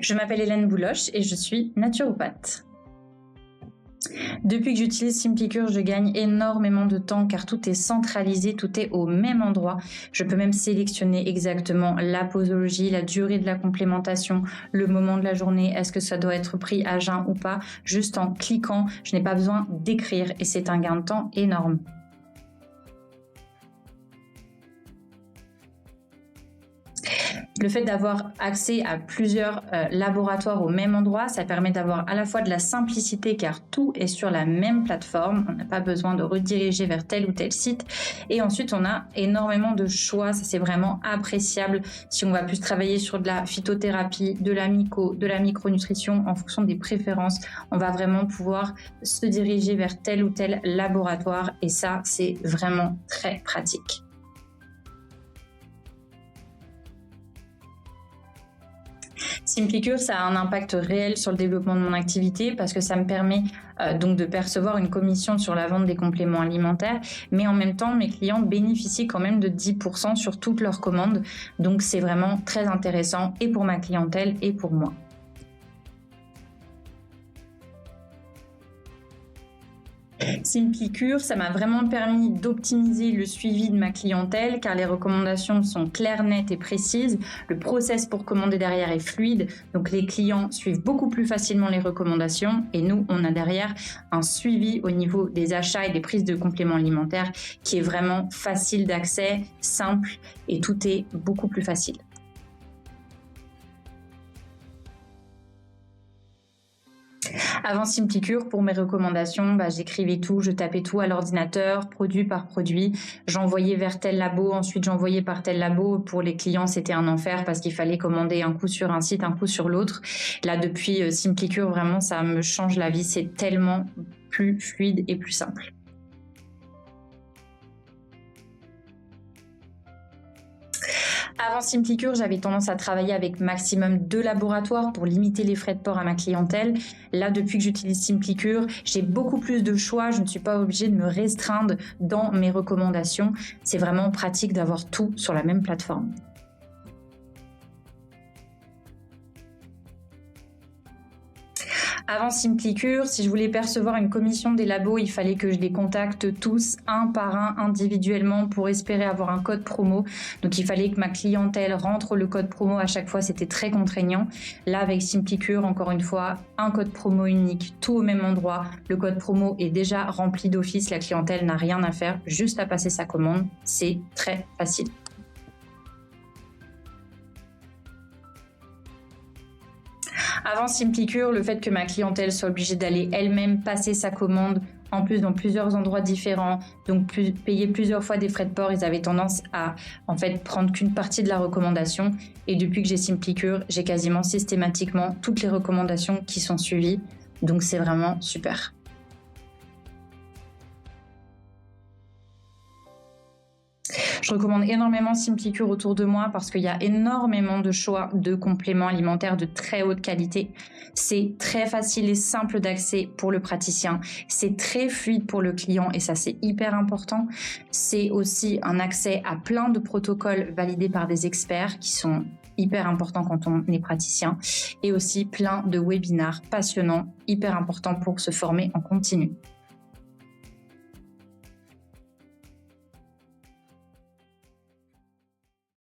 Je m'appelle Hélène Bouloche et je suis naturopathe. Depuis que j'utilise SimpliCure, je gagne énormément de temps car tout est centralisé, tout est au même endroit. Je peux même sélectionner exactement la posologie, la durée de la complémentation, le moment de la journée, est-ce que ça doit être pris à jeun ou pas. Juste en cliquant, je n'ai pas besoin d'écrire et c'est un gain de temps énorme. Le fait d'avoir accès à plusieurs laboratoires au même endroit, ça permet d'avoir à la fois de la simplicité car tout est sur la même plateforme. On n'a pas besoin de rediriger vers tel ou tel site. Et ensuite, on a énormément de choix. Ça, c'est vraiment appréciable si on va plus travailler sur de la phytothérapie, de la myco, de la micronutrition en fonction des préférences. On va vraiment pouvoir se diriger vers tel ou tel laboratoire et ça, c'est vraiment très pratique. SimpliCure, ça a un impact réel sur le développement de mon activité parce que ça me permet donc de percevoir une commission sur la vente des compléments alimentaires, mais en même temps, mes clients bénéficient quand même de 10% sur toutes leurs commandes. Donc, c'est vraiment très intéressant et pour ma clientèle et pour moi. SimpliCure, ça m'a vraiment permis d'optimiser le suivi de ma clientèle car les recommandations sont claires, nettes et précises. Le process pour commander derrière est fluide, donc les clients suivent beaucoup plus facilement les recommandations et nous, on a derrière un suivi au niveau des achats et des prises de compléments alimentaires qui est vraiment facile d'accès, simple et tout est beaucoup plus facile. Avant SimpliCure, pour mes recommandations, j'écrivais tout, je tapais tout à l'ordinateur, produit par produit. J'envoyais vers tel labo, ensuite j'envoyais par tel labo. Pour les clients, c'était un enfer parce qu'il fallait commander un coup sur un site, un coup sur l'autre. Là, depuis SimpliCure, vraiment, ça me change la vie. C'est tellement plus fluide et plus simple. Avant SimpliCure, j'avais tendance à travailler avec maximum 2 laboratoires pour limiter les frais de port à ma clientèle. Là, depuis que j'utilise SimpliCure, j'ai beaucoup plus de choix. Je ne suis pas obligée de me restreindre dans mes recommandations. C'est vraiment pratique d'avoir tout sur la même plateforme. Avant SimpliCure, si je voulais percevoir une commission des labos, il fallait que je les contacte tous un par un individuellement pour espérer avoir un code promo. Donc il fallait que ma clientèle rentre le code promo à chaque fois, c'était très contraignant. Là avec SimpliCure, encore une fois, un code promo unique, tout au même endroit. Le code promo est déjà rempli d'office, la clientèle n'a rien à faire, juste à passer sa commande. C'est très facile. Avant SimpliCure, le fait que ma clientèle soit obligée d'aller elle-même passer sa commande, en plus dans plusieurs endroits différents, donc payer plusieurs fois des frais de port, ils avaient tendance à en fait prendre qu'une partie de la recommandation. Et depuis que j'ai SimpliCure, j'ai quasiment systématiquement toutes les recommandations qui sont suivies. Donc c'est vraiment super. Je recommande énormément SimpliCure autour de moi parce qu'il y a énormément de choix de compléments alimentaires de très haute qualité. C'est très facile et simple d'accès pour le praticien. C'est très fluide pour le client et ça, c'est hyper important. C'est aussi un accès à plein de protocoles validés par des experts qui sont hyper importants quand on est praticien et aussi plein de webinars passionnants, hyper importants pour se former en continu.